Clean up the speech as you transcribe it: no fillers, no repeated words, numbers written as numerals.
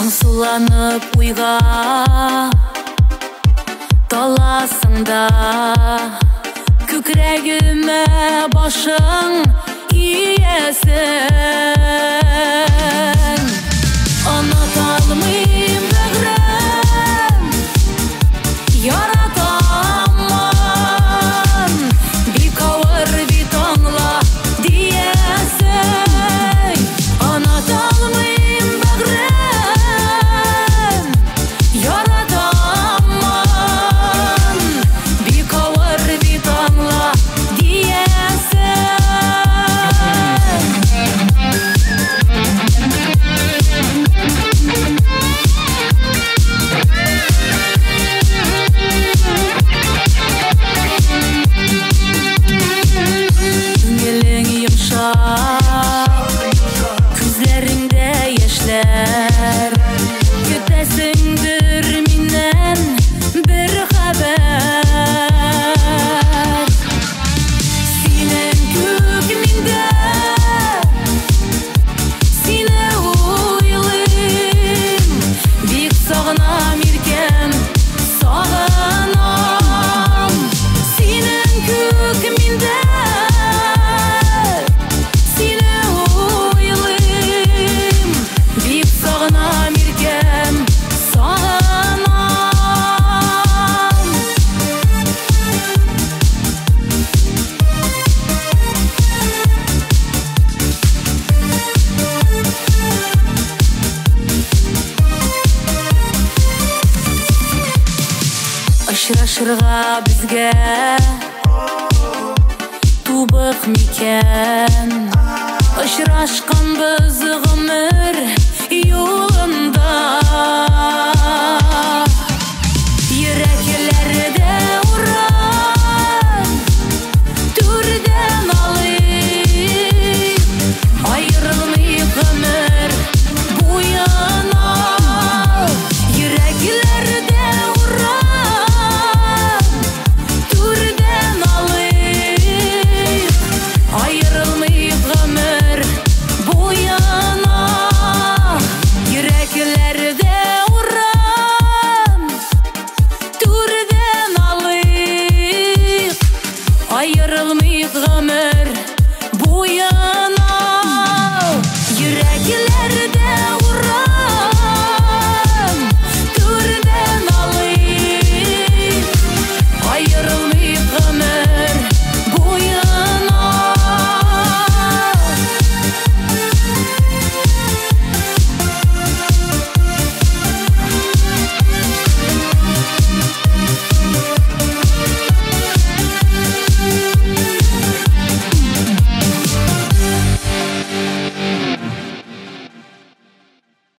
Аңсуланып уйға таласыңда, көкірегіме башың иесің. Ұната алмайым бәгірім, яратамын, бик ауыр бит аңла диесің. Ұната алмайым бәгірім, яратамын, бик ауыр бит аңла диесің. Көңілің йомшақ, күзләріңдә яшьләр, көтәсеңдер миннән бер хәбәр. Синең күк миндә, сине уйлыйм, бик сагынам иркәм, сагынам. Синең күк миндә, сине уйлыйм, бик сагынам иркәм, сагынам. Очрашырга безгә тубык микән, очрашканбыз гомер